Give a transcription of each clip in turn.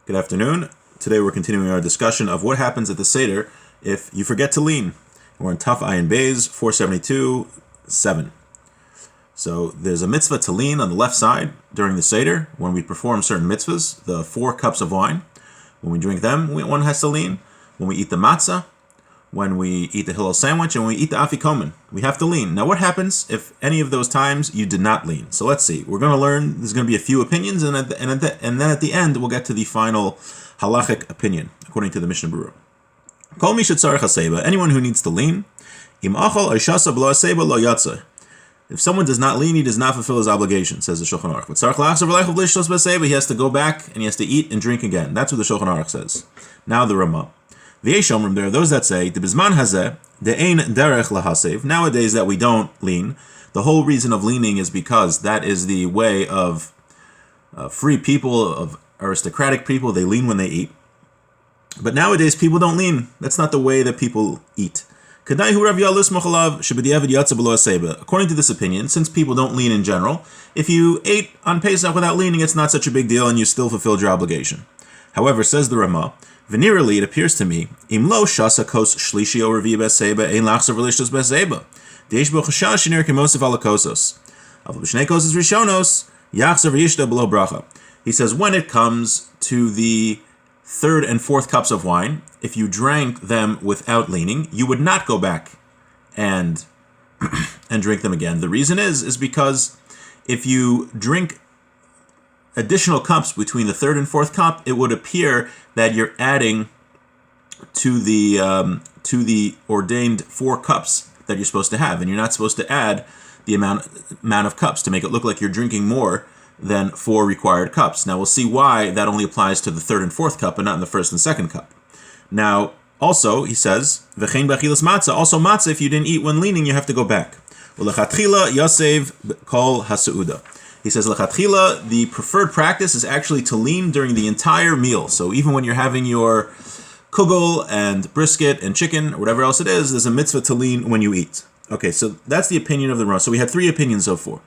Good afternoon. Today we're continuing our discussion of what happens at the Seder if you forget to lean. We're in Taf Ayin Beis 472-7. So there's a mitzvah to lean on the left side during the Seder when we perform certain mitzvahs, the 4 cups of wine. When we drink them, one has to lean. When we eat the matzah, when we eat the Hillel sandwich, and when we eat the afikomen, we have to lean. Now what happens if any of those times you did not lean? So let's see. We're going to learn, there's going to be a few opinions, and then at the end we'll get to the final halachic opinion, according to the Mishnah Berurah. Kol mi shetzarech haseba, anyone who needs to lean, im achol oishasa b'lo haseba lo yatzeh. If someone does not lean, he does not fulfill his obligation, says the Shulchan Aruch. He has to go back and he has to eat and drink again. That's what the Shulchan Aruch says. Now the Ramah. There are those that say, nowadays that we don't lean, the whole reason of leaning is because that is the way of free people, of aristocratic people. They lean when they eat. But nowadays people don't lean. That's not the way that people eat. According to this opinion, since people don't lean in general, if you ate on Pesach without leaning, it's not such a big deal and you still fulfilled your obligation. However, says the Ramah, veneerally, it appears to me, imlo shasa kos shlishi or revi beseba ein lachsav relishtos beseba. Deish bo chashash shenir kemosif alakosos. Aval b'shnei koses rishonos yachsav yishta below bracha. He says when it comes to the 3rd and 4th cups of wine, if you drank them without leaning, you would not go back and drink them again. The reason is because if you drink additional cups between the 3rd and 4th cup, it would appear that you're adding to the ordained 4 cups that you're supposed to have, and you're not supposed to add the amount of cups to make it look like you're drinking more than 4 required cups. Now we'll see why that only applies to the 3rd and 4th cup and not in the 1st and 2nd cup. Now also he says v'chein b'achilas matzah, also matzah, if you didn't eat when leaning, you have to go back. U'lechatchila yasev kol haseuda. He says, lechatchila, the preferred practice is actually to lean during the entire meal. So even when you're having your kugel and brisket and chicken or whatever else it is, there's a mitzvah to lean when you eat. Okay, so that's the opinion of the Ramah. So we had 3 opinions so far.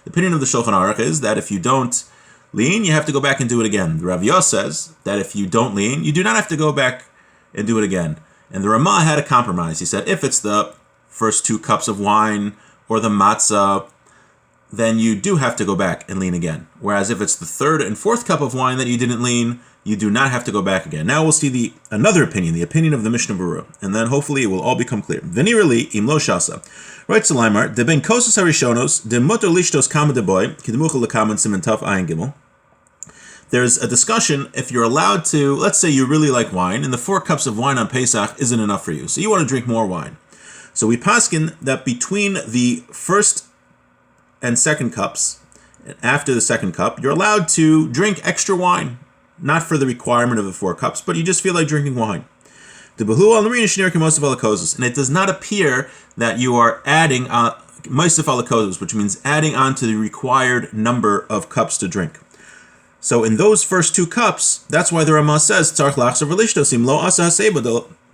The opinion of the Shulchan Aruch is that if you don't lean, you have to go back and do it again. The Rav Yos says that if you don't lean, you do not have to go back and do it again. And the Ramah had a compromise. He said if it's the first 2 cups of wine or the matzah, then you do have to go back and lean again. Whereas if it's the 3rd and 4th cup of wine that you didn't lean, you do not have to go back again. Now we'll see another opinion, the opinion of the Mishnah Berurah, and then hopefully it will all become clear. Veneerally, imlo shasa. Right, Salaimar, de ben kosas harishonos, de motor lishtos kama de boy, kidemucha lekaman simen taf ayin gimel. There's a discussion if you're allowed to, let's say you really like wine, and the 4 cups of wine on Pesach isn't enough for you, so you want to drink more wine. So we paskin that between the 1st and 2nd cups, and after the 2nd cup, you're allowed to drink extra wine. Not for the requirement of the 4 cups, but you just feel like drinking wine. And it does not appear that you are adding moisef alakozos, which means adding on to the required number of cups to drink. So in those first 2 cups, that's why the Ramah says, tzarich lachsav relishtos lo asa haseba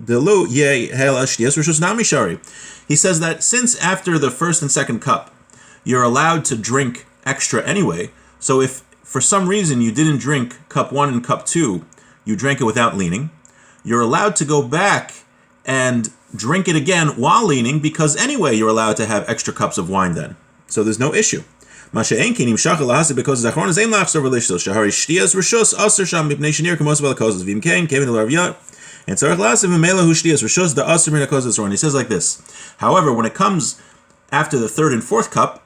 delu ye hel ashtias rishos namishari. He says that since after the 1st and 2nd cup, you're allowed to drink extra anyway. So if for some reason you didn't drink cup 1 and cup 2, you drank it without leaning, you're allowed to go back and drink it again while leaning, because anyway you're allowed to have extra cups of wine then. So there's no issue. Because and he says like this. However, when it comes after the 3rd and 4th cup,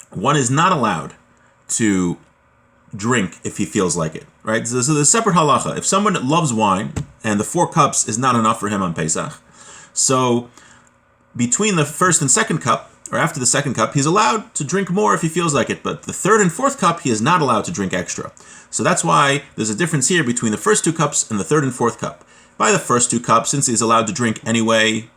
one is not allowed to drink if he feels like it, right? So there's a separate halacha. If someone loves wine and the 4 cups is not enough for him on Pesach, so between the 1st and 2nd cup, or after the 2nd cup, he's allowed to drink more if he feels like it, but the 3rd and 4th cup, he is not allowed to drink extra. So that's why there's a difference here between the first 2 cups and the 3rd and 4th cup. By the first 2 cups, since he's allowed to drink anyway,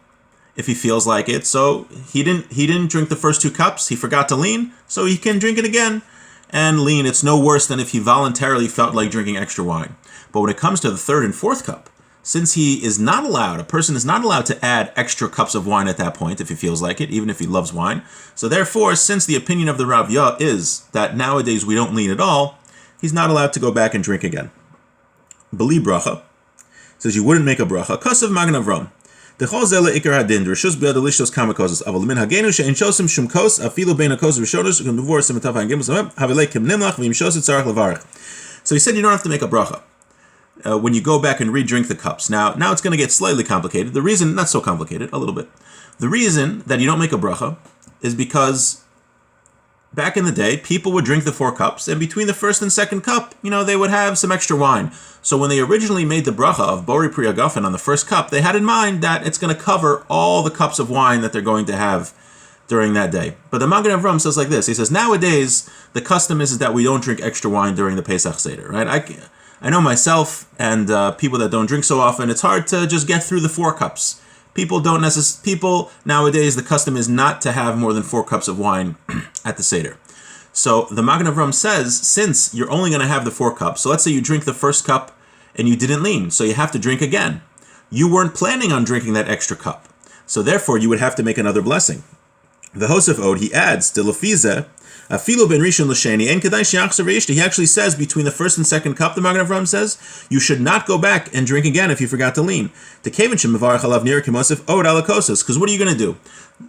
if he feels like it, so he didn't drink the first 2 cups, he forgot to lean, so he can drink it again and lean. It's no worse than if he voluntarily felt like drinking extra wine. But when it comes to the 3rd and 4th cup, since he is not allowed, a person is not allowed to add extra cups of wine at that point if he feels like it, even if he loves wine. So therefore, since the opinion of the Rav Yah is that nowadays we don't lean at all, he's not allowed to go back and drink again. beli bracha. Says you wouldn't make a bracha. Kasav Magen Avram. Dechol zele ikar hadin. Rishus be'ad lishtos kamakoses. Aval min hagenu she'en shosim shum kos afilu bein hakos rishonos u'kem bevor semetaf ha'gim v'samem havilei kim nimlach v'im shosit tzarach levarech. So he said you don't have to make a bracha when you go back and re-drink the cups. Now it's going to get slightly complicated. The reason, not so complicated, a little bit. The reason that you don't make a bracha is because back in the day, people would drink the 4 cups, and between the first and second cup, they would have some extra wine. So when they originally made the bracha of Bori Pri Hagafen on the first cup, they had in mind that it's going to cover all the cups of wine that they're going to have during that day. But the Magen Avram says like this. He says, nowadays, the custom is that we don't drink extra wine during the Pesach Seder, right? I know myself and people that don't drink so often, it's hard to just get through the 4 cups. People nowadays, the custom is not to have more than 4 cups of wine at the Seder. So the Magen Avram says, since you're only going to have the 4 cups, so let's say you drink the first cup and you didn't lean, so you have to drink again. You weren't planning on drinking that extra cup. So therefore, you would have to make another blessing. The Hosef Od, he adds, Dilafize, Afilu ben Rishon l'sheni, en kedai she'achzer v'yishta. He actually says between the first and second cup, the Magen Avram says, you should not go back and drink again if you forgot to lean. Because what are you going to do?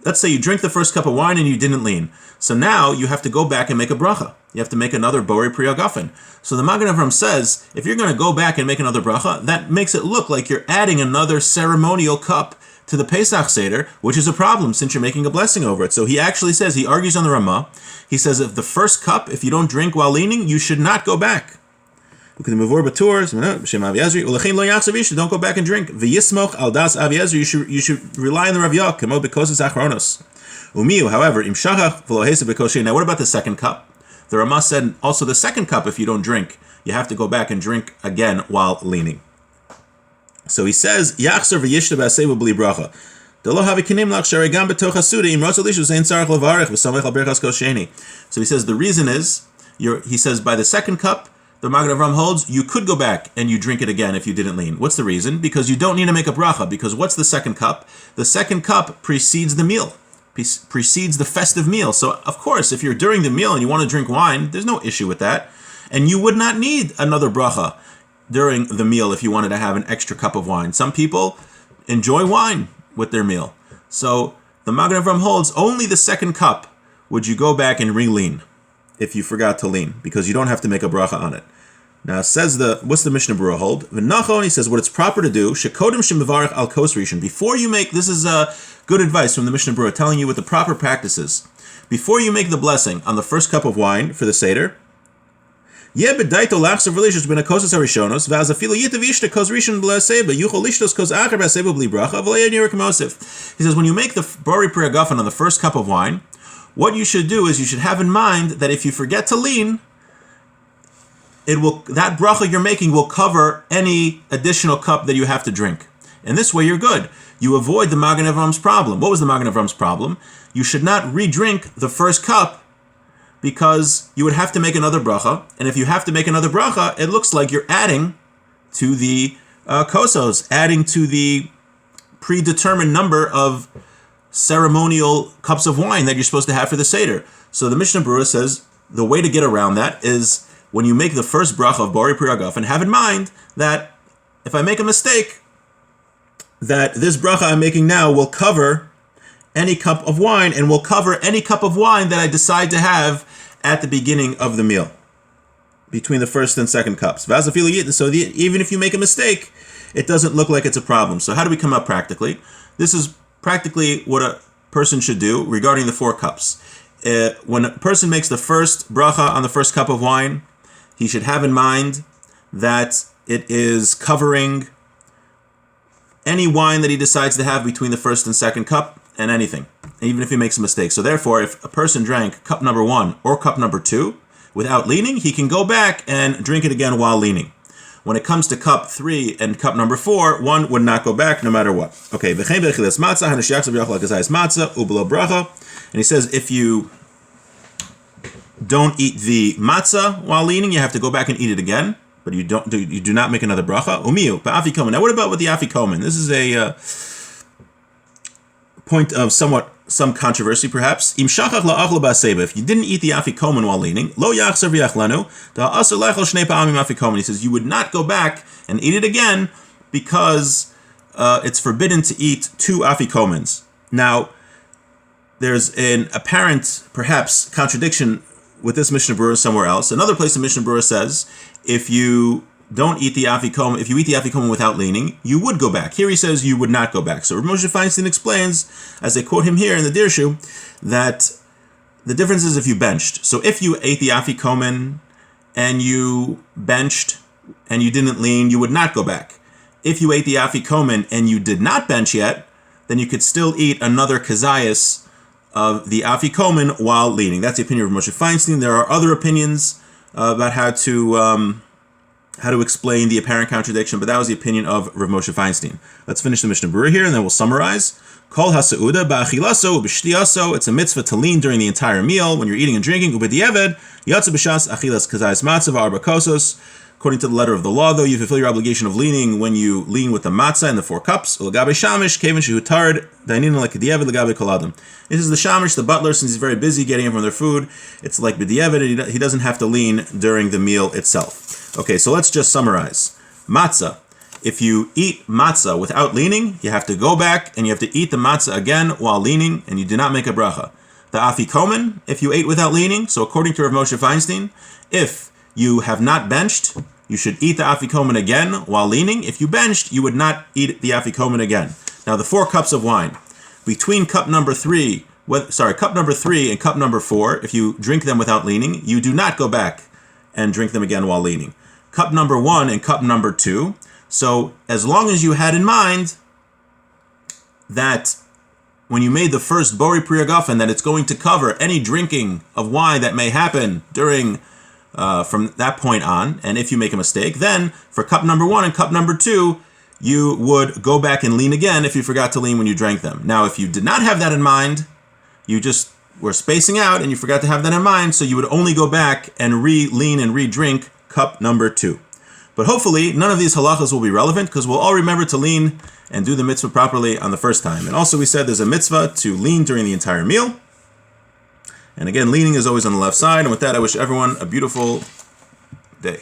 Let's say you drink the first cup of wine and you didn't lean. So now you have to go back and make a bracha. You have to make another Bori Pri Hagafen. So the Magen Avram says, if you're going to go back and make another bracha, that makes it look like you're adding another ceremonial cup to the Pesach Seder, which is a problem since you're making a blessing over it. So he actually says, he argues on the Ramah, he says if the first cup, if you don't drink while leaning, you should not go back. Don't go back and drink. You should rely on the Rav Yaakov, because it's achronos. However, now what about the second cup? The Ramah said also the second cup, if you don't drink, you have to go back and drink again while leaning. So he says, Yachzer v'yishta b'aseva b'li bracha. So he says the reason is, he says by the second cup, the Magen Avram holds, you could go back and you drink it again if you didn't lean. What's the reason? Because you don't need to make a bracha, because what's the second cup? The second cup precedes the meal, precedes the festive meal. So of course, if you're during the meal and you want to drink wine, there's no issue with that. And you would not need another bracha during the meal if you wanted to have an extra cup of wine. Some people enjoy wine with their meal. So the Magen Avram holds only the second cup would you go back and re-lean if you forgot to lean, because you don't have to make a bracha on it. Now says what's the Mishnah Berurah hold? V'nachon, he says what it's proper to do, shekodim shemivarech al kos rishon. Before you make, this is good advice from the Mishnah Berurah telling you what the proper practice is. Before you make the blessing on the first cup of wine for the Seder, he says when you make the Bori Pri Hagafen on the first cup of wine, what you should do is you should have in mind that if you forget to lean, that bracha you're making will cover any additional cup that you have to drink. And this way you're good. You avoid the Magen Avram's problem. What was the Magen Avram's problem? You should not re-drink the first cup, because you would have to make another bracha, and if you have to make another bracha, it looks like you're adding to the kosos, adding to the predetermined number of ceremonial cups of wine that you're supposed to have for the Seder. So the Mishnah Berurah says the way to get around that is when you make the first bracha of Bori Pri Hagafen, have in mind that if I make a mistake, that this bracha I'm making now will cover any cup of wine, and will cover any cup of wine that I decide to have at the beginning of the meal, between the first and second cups. So even if you make a mistake, it doesn't look like it's a problem. So how do we come up practically? This is practically what a person should do regarding the 4 cups. When a person makes the first bracha on the first cup of wine, he should have in mind that it is covering any wine that he decides to have between the first and second cup, and anything, even if he makes a mistake. So therefore, if a person drank cup number 1 or cup number 2 without leaning, he can go back and drink it again while leaning. When it comes to cup 3 and cup number 4, one would not go back no matter what. Okay, and he says if you don't eat the matzah while leaning, you have to go back and eat it again, but you do not make another bracha. Now what about with the afikomen? This is a point of somewhat some controversy perhaps. Im shachach la'achla ba'aseba. If you didn't eat the afikomen while leaning, lo yachzer v'yachlanu, da'asr lechel shnei pa'amim afikomen. He says you would not go back and eat it again because it's forbidden to eat 2 afikomens. Now, there's an apparent, perhaps, contradiction with this Mishnah Berurah somewhere else. Another place in Mishnah Berurah says, if you don't eat the afikomen, if you eat the afikomen without leaning, you would go back. Here he says you would not go back. So Rav Moshe Feinstein explains, as they quote him here in the Dirshu, that the difference is if you benched. So if you ate the afikomen and you benched and you didn't lean, you would not go back. If you ate the afikomen and you did not bench yet, then you could still eat another kazayas of the afikomen while leaning. That's the opinion of Moshe Feinstein. There are other opinions about how to explain the apparent contradiction, but that was the opinion of Rav Moshe Feinstein. Let's finish the Mishnah Berurah here, and then we'll summarize. Kol hasauda ba'achilaso u'b'shtiyaso. It's a mitzvah to lean during the entire meal when you're eating and drinking. Ubediavad yatsa b'shas achilas kazayis matzah v'arba kosos. According to the letter of the law, though, you fulfill your obligation of leaning when you lean with the matzah and the 4 cups. This is the shamish, the butler, since he's very busy getting them from their food. It's like b'diavad, he doesn't have to lean during the meal itself. Okay, so let's just summarize. Matzah. If you eat matzah without leaning, you have to go back and you have to eat the matzah again while leaning, and you do not make a bracha. The afikomen, if you ate without leaning, so according to Rav Moshe Feinstein, if you have not benched, you should eat the afikomen again while leaning. If you benched, you would not eat the afikomen again. Now the 4 cups of wine. Between cup number 3 and cup number 4, if you drink them without leaning, you do not go back and drink them again while leaning. Cup number 1 and cup number 2. So as long as you had in mind that when you made the first Bori Pri Hagafen, that it's going to cover any drinking of wine that may happen during from that point on, and if you make a mistake, then for cup number 1 and cup number 2, you would go back and lean again if you forgot to lean when you drank them. Now, if you did not have that in mind, you just were spacing out and you forgot to have that in mind, so you would only go back and re-lean and re-drink cup number 2. But hopefully, none of these halachas will be relevant because we'll all remember to lean and do the mitzvah properly on the first time. And also we said there's a mitzvah to lean during the entire meal. And again, leaning is always on the left side. And with that, I wish everyone a beautiful day.